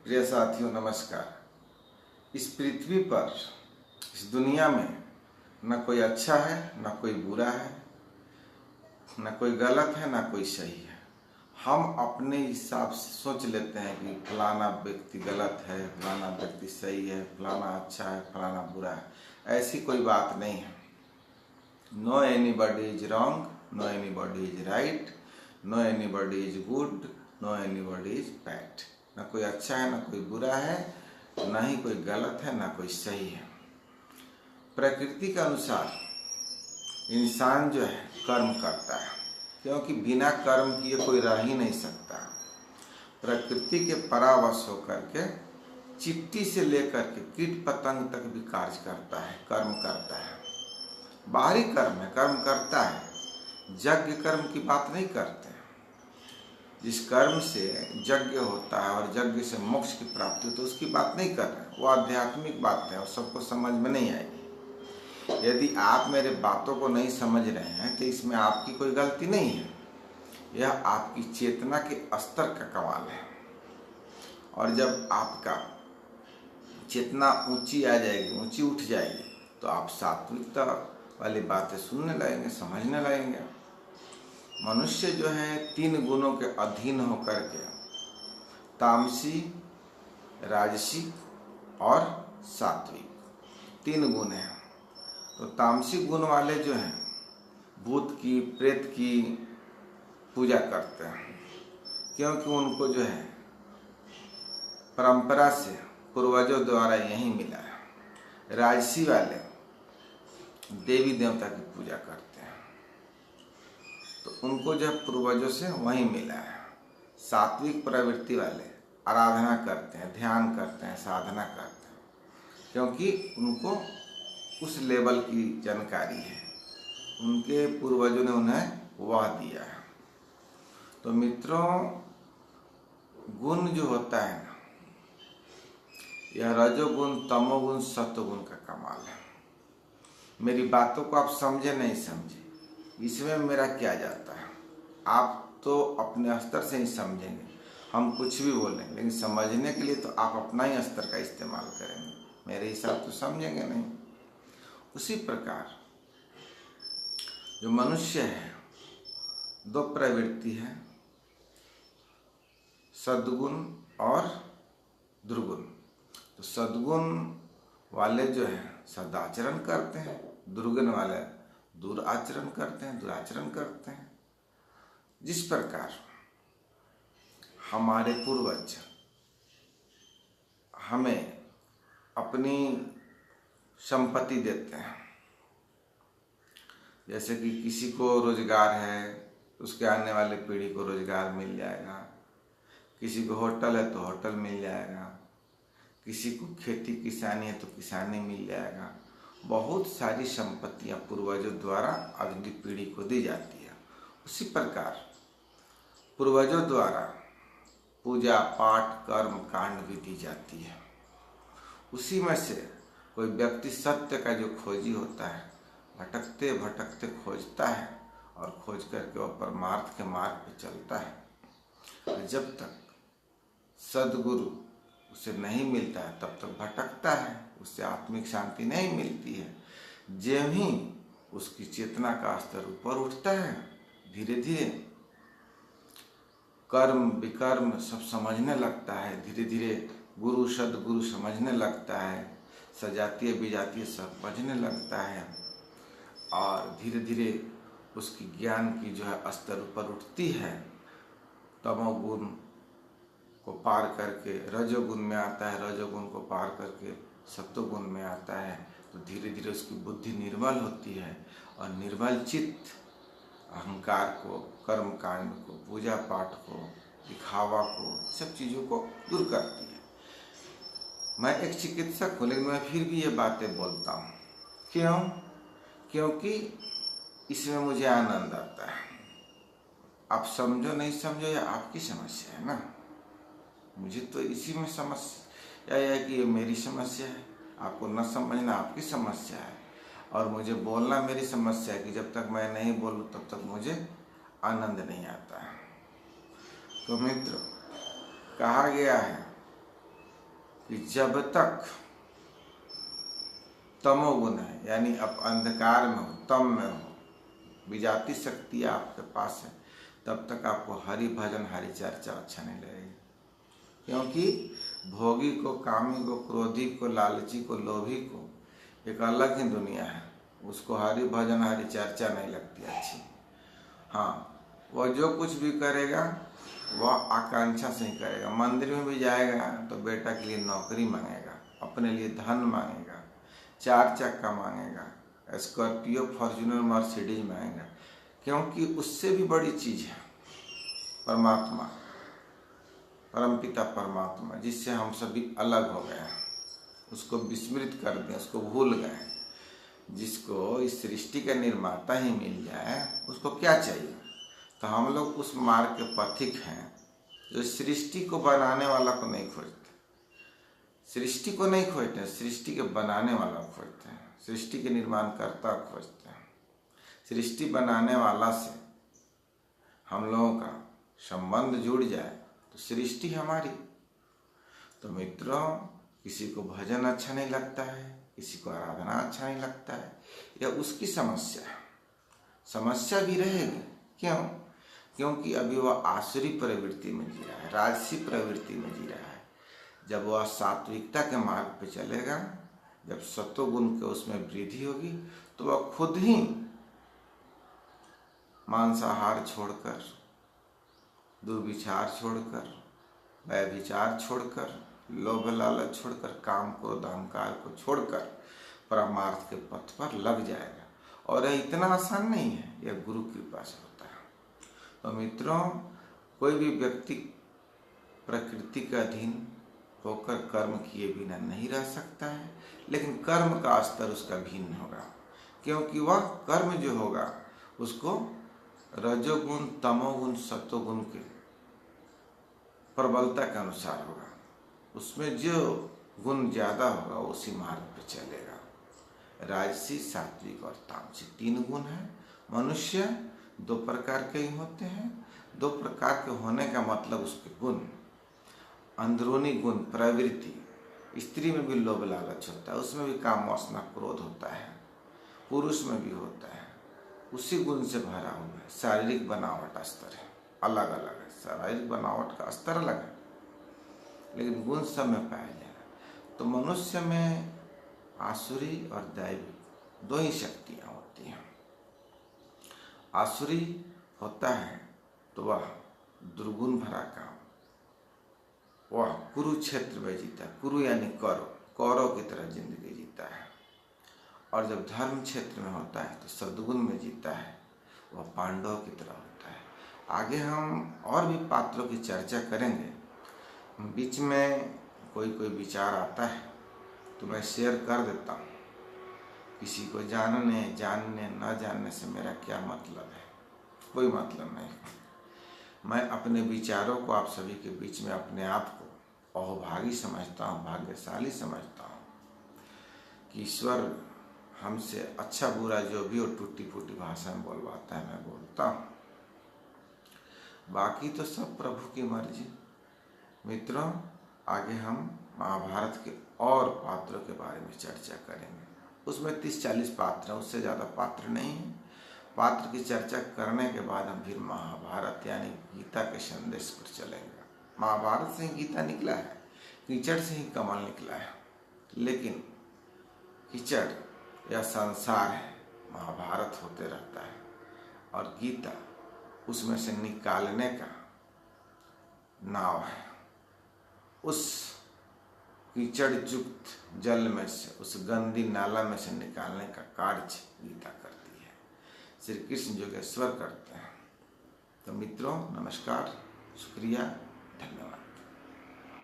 प्रिय साथियों नमस्कार। इस पृथ्वी पर, इस दुनिया में न कोई अच्छा है न कोई बुरा है, न कोई गलत है न कोई सही है। हम अपने हिसाब से सोच लेते हैं कि फलाना व्यक्ति गलत है, फलाना व्यक्ति सही है, फलाना अच्छा है, फलाना बुरा है। ऐसी कोई बात नहीं है। No anybody is wrong, no anybody is right, no anybody is good, no anybody is bad. न कोई अच्छा है न कोई बुरा है, न ही कोई गलत है न कोई सही है। प्रकृति के अनुसार इंसान जो है कर्म करता है, क्योंकि बिना कर्म किए कोई रह ही नहीं सकता। प्रकृति के परावश होकर के चिट्टी से लेकर के कीट पतंग तक भी कार्य करता है, कर्म करता है। बाहरी कर्म है, कर्म करता है, यज्ञ कर्म की बात नहीं करते। जिस कर्म से यज्ञ होता है और यज्ञ से मोक्ष की प्राप्ति होती है उसकी बात नहीं कर रहे। वो आध्यात्मिक बात है और सबको समझ में नहीं आएगी। यदि आप मेरे बातों को नहीं समझ रहे हैं तो इसमें आपकी कोई गलती नहीं है, यह आपकी चेतना के स्तर का कमाल है। और जब आपका चेतना ऊंची आ जाएगी, ऊंची उठ जाएगी, तो आप सात्विकता वाली बातें सुनने लगेंगे, समझने लगेंगे। मनुष्य जो है 3 गुणों के अधीन होकर के तामसी, राजसिक और सात्विक 3 गुण हैं। तो तामसिक गुण वाले जो हैं भूत की, प्रेत की पूजा करते हैं, क्योंकि उनको जो है परंपरा से पूर्वजों द्वारा यही मिला है। राजसी वाले देवी देवता की पूजा करते हैं, तो उनको जो पूर्वजों से वही मिला है। सात्विक प्रवृत्ति वाले आराधना करते हैं, ध्यान करते हैं, साधना करते हैं, क्योंकि उनको उस लेवल की जानकारी है, उनके पूर्वजों ने उन्हें वह दिया है। तो मित्रों, गुण जो होता है ना, यह रजोगुण, तमोगुण, सत्वगुण का कमाल है। मेरी बातों को आप समझे नहीं समझे, इसमें मेरा क्या जाता है। आप तो अपने स्तर से ही समझेंगे, हम कुछ भी बोलेंगे, लेकिन समझने के लिए तो आप अपना ही स्तर का इस्तेमाल करेंगे, मेरे हिसाब तो समझेंगे नहीं। उसी प्रकार जो मनुष्य है 2 प्रवृत्ति है, सद्गुण और दुर्गुण। तो सद्गुण वाले जो है सदाचरण करते हैं, दुर्गुण वाले दुराचरण करते हैं, दुराचरण करते हैं। जिस प्रकार हमारे पूर्वज हमें अपनी संपत्ति देते हैं, जैसे कि किसी को रोजगार है उसके आने वाले पीढ़ी को रोजगार मिल जाएगा, किसी को होटल है तो होटल मिल जाएगा, किसी को खेती किसानी है तो किसानी मिल जाएगा। बहुत सारी संपत्तियां पूर्वजों द्वारा अगली पीढ़ी को दी जाती है। उसी प्रकार पूर्वजों द्वारा पूजा पाठ कर्म कांड भी दी जाती है। उसी में से कोई व्यक्ति सत्य का जो खोजी होता है, भटकते भटकते खोजता है और खोज करके वह परमार्थ के मार्ग पे चलता है। जब तक सद्गुरु उसे नहीं मिलता है तब तक भटकता है, उससे आत्मिक शांति नहीं मिलती है। जब ही उसकी चेतना का स्तर ऊपर उठता है, धीरे धीरे कर्म विकर्म सब समझने लगता है, धीरे धीरे गुरु सद्गुरु समझने लगता है, सजातीय विजातीय समझने लगता है, और धीरे धीरे उसकी ज्ञान की जो है स्तर ऊपर उठती है। तमोगुण को पार करके रजोगुण में आता है, रजोगुण को पार करके सत्वगुण में आता है। तो धीरे धीरे उसकी बुद्धि निर्मल होती है और निर्मल चित्त अहंकार को, कर्म कांड को, पूजा पाठ को, दिखावा को, सब चीज़ों को दूर करती है। मैं एक चिकित्सक हूँ, लेकिन मैं फिर भी ये बातें बोलता हूँ। क्यों? क्योंकि इसमें मुझे आनंद आता है। आप समझो नहीं समझो, ये आपकी समस्या है ना। मुझे तो इसी में समस्या है कि ये मेरी समस्या है, आपको न समझना आपकी समस्या है, और मुझे बोलना मेरी समस्या है कि जब तक मैं नहीं बोलूँ तब तक मुझे आनंद नहीं आता है। तो मित्रों, कहा गया है कि जब तक तमोगुण है, यानी आप अंधकार में हो, तम में हो, विजाती शक्ति आपके पास है, तब तक आपको हरि भजन हरि चर्चा अच्छा नहीं लगेगी। क्योंकि भोगी को, कामी को, क्रोधी को, लालची को, लोभी को एक अलग ही दुनिया है, उसको हरि भजन हरि चर्चा नहीं लगती अच्छी। हाँ, वह जो कुछ भी करेगा वह आकांक्षा से ही करेगा। मंदिर में भी जाएगा तो बेटा के लिए नौकरी मांगेगा, अपने लिए धन मांगेगा, 4 चक्का मांगेगा, स्कॉर्पियो, फॉर्च्यूनर, मर्सिडीज मांगेगा, क्योंकि उससे भी बड़ी चीज है परमात्मा, परमपिता परमात्मा, जिससे हम सभी अलग हो गए हैं, उसको विस्मृत कर दें, उसको भूल गए। जिसको इस सृष्टि का निर्माता ही मिल जाए उसको क्या चाहिए। तो हम लोग उस मार्ग के पथिक हैं जो सृष्टि को बनाने वाला को नहीं खोजते, सृष्टि को नहीं खोजते, सृष्टि के बनाने वाला को खोजते हैं, सृष्टि के निर्माणकर्ता को खोजते हैं। सृष्टि बनाने वाला से हम लोगों का संबंध जुड़ जाए तो सृष्टि हमारी। तो मित्रों, किसी को भजन अच्छा नहीं लगता है, किसी को आराधना अच्छा नहीं लगता है, यह उसकी समस्या है। समस्या भी रहेगी, क्यों? क्योंकि अभी वह आसुरी प्रवृत्ति में जी रहा है, राजसी प्रवृत्ति में जी रहा है। जब वह सात्विकता के मार्ग पे चलेगा, जब सत्वगुण के उसमें वृद्धि होगी, तो वह खुद ही मांसाहार छोड़कर, दुर्विचार छोड़कर, व्यभिचार छोड़कर, लोभ लालच छोड़कर, काम क्रोध अहंकार को छोड़कर परमार्थ के पथ पर लग जाएगा। और यह इतना आसान नहीं है, यह गुरु कृपा से होता है। तो मित्रों, कोई भी व्यक्ति प्रकृति के अधीन होकर कर्म किए बिना नहीं रह सकता है, लेकिन कर्म का स्तर उसका भिन्न होगा, क्योंकि वह कर्म जो होगा उसको रजोगुण, तमोगुण, सत्वगुण के प्रबलता के अनुसार होगा। उसमें जो गुण ज्यादा होगा उसी मार्ग पे चलेगा। राजसी, सात्विक और तामसिक 3 गुण हैं। मनुष्य 2 प्रकार के ही होते हैं। 2 प्रकार के होने का मतलब उसके गुण, अंदरूनी गुण, प्रवृत्ति। स्त्री में भी लोभ लालच होता है, उसमें भी काम वासना क्रोध होता है, पुरुष में भी होता है, उसी गुण से भरा हुआ है। शारीरिक बनावट स्तर है, अलग अलग है, शारीरिक बनावट का स्तर अलग है, लेकिन गुण सब में पाया जाएगा। तो मनुष्य में आसुरी और दैवी 2 ही शक्तियां होती हैं। आसुरी होता है तो वह दुर्गुण भरा काम, वह कुरुक्षेत्र में जीता है, कुरु यानी कौरव की तरह जिंदगी जीता है। और जब धर्म क्षेत्र में होता है तो सद्गुण में जीता है, वह पांडव की तरह होता है। आगे हम और भी पात्रों की चर्चा करेंगे। बीच में कोई विचार आता है तो मैं शेयर कर देता हूँ। किसी को जानने न जानने से मेरा क्या मतलब है, कोई मतलब नहीं। मैं अपने विचारों को आप सभी के बीच में अपने आप को अहोभागी समझता हूँ, भाग्यशाली समझता हूँ कि ईश्वर हमसे अच्छा बुरा जो भी हो टूटी फूटी भाषा में बोलवाता है, मैं बोलता हूँ। बाकी तो सब प्रभु की मर्जी। मित्रों, आगे हम महाभारत के और पात्रों के बारे में चर्चा करेंगे। उसमें 30-40 पात्र हैं, उससे ज़्यादा पात्र नहीं है। पात्र की चर्चा करने के बाद हम फिर महाभारत यानी गीता के संदेश पर चलेंगे। महाभारत से ही गीता निकला है, कीचड़ से ही कमल निकला है, लेकिन कीचड़ या संसार है, महाभारत होते रहता है, और गीता उसमें से निकालने का नाव है। उस कीचड़ युक्त जल में से, उस गंदी नाला में से निकालने का कार्य गीता करती है। श्री कृष्ण योगेश्वर करते हैं। तो मित्रों, नमस्कार, शुक्रिया, धन्यवाद।